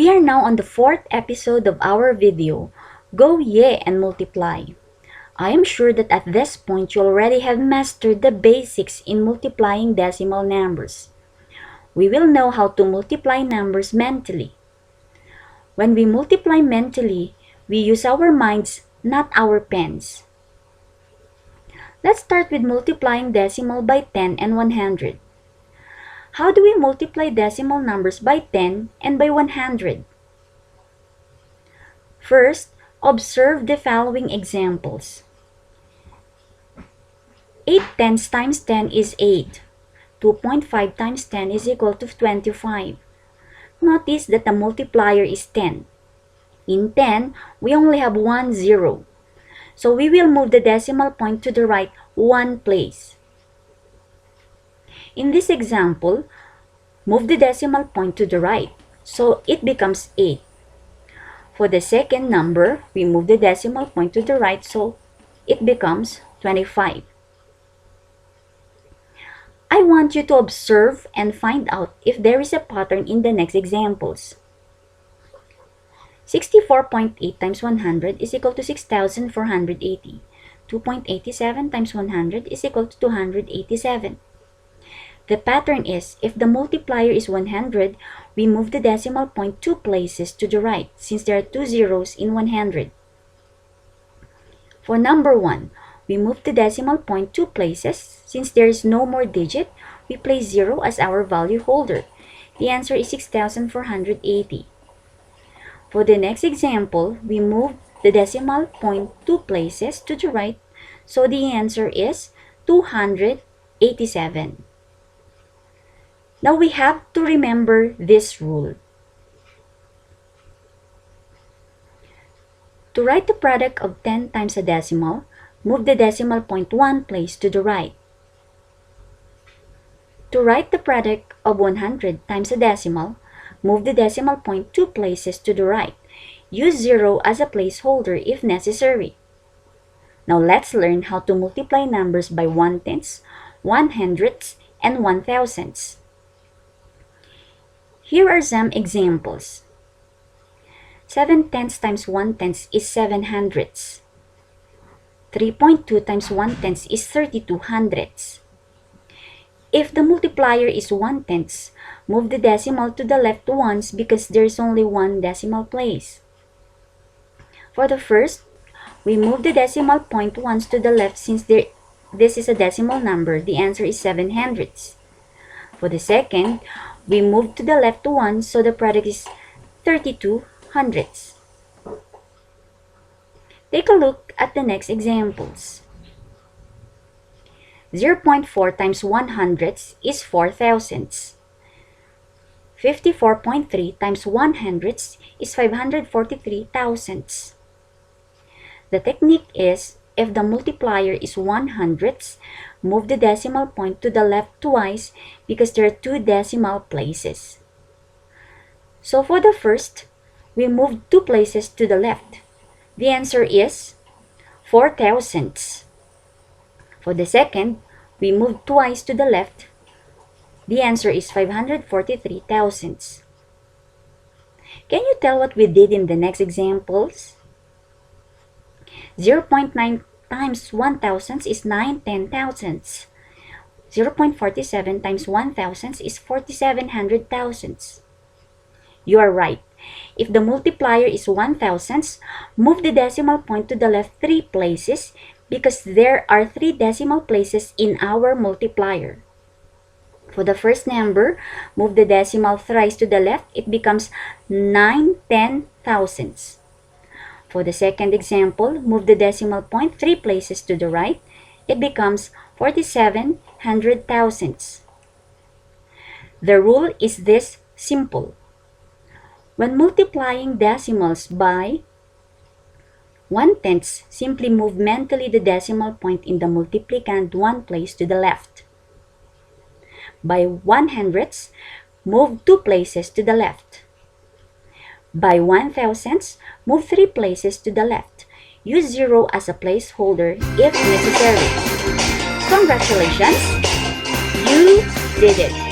We are now on the 4th episode of our video, Go Ye and Multiply. I am sure that at this point you already have mastered the basics in multiplying decimal numbers. We will know how to multiply numbers mentally. When we multiply mentally, we use our minds, not our pens. Let's start with multiplying decimal by 10 and 100. How do we multiply decimal numbers by 10 and by 100? First, observe the following examples. 8 tenths times 10 is 8. 2.5 times 10 is equal to 25. Notice that the multiplier is 10. In 10, we only have one zero. So we will move the decimal point to the right one place. In this example, move the decimal point to the right, so it becomes 8. For the second number, we move the decimal point to the right, so it becomes 25. I want you to observe and find out if there is a pattern in the next examples. 64.8 times 100 is equal to 6,480. 2.87 times 100 is equal to 287. The pattern is, if the multiplier is 100, we move the decimal point 2 places to the right, since there are 2 zeros in 100. For number 1, we move the decimal point 2 places. Since there is no more digit, we place 0 as our value holder. The answer is 6,480. For the next example, we move the decimal point 2 places to the right, so the answer is 287. Now we have to remember this rule. To write the product of 10 times a decimal, move the decimal point 1 place to the right. To write the product of 100 times a decimal, move the decimal point 2 places to the right. Use 0 as a placeholder if necessary. Now let's learn how to multiply numbers by 1/10ths, 1/100ths, and 1,000ths. Here are some examples. 7/10 times 1/10 is 7/100. 3.2 times 1/10 is 32/100. If the multiplier is 1/10, move the decimal to the left once because there is only one decimal place. For the first, we move the decimal point once to the left since this is a decimal number. The answer is 7/100. For the second, we move to the left once, so the product is 32/100. Take a look at the next examples. 0.4 times 100 is 4,000. 54.3 times 100 is 543,000. The technique is, if the multiplier is 100, move the decimal point to the left twice because there are 2 decimal places. So for the first, we move 2 places to the left. The answer is 4,000. For the second, we move twice to the left. The answer is 543,000. Can you tell what we did in the next examples? 0.9 times 1,000 is 9/10,000. 0.47 times 1,000 is 4,700,000. You are right. If the multiplier is 1,000, move the decimal point to the left 3 places because there are 3 decimal places in our multiplier. For the first number, move the decimal thrice to the left. It becomes 9/10,000. For the second example, move the decimal point 3 places to the right. It becomes 4,700,000. The rule is this simple. When multiplying decimals by 1/10, simply move mentally the decimal point in the multiplicand 1 place to the left. By 1/100, move 2 places to the left. By 1,000, move 3 places to the left. Use 0 as a placeholder if necessary. Congratulations! You did it!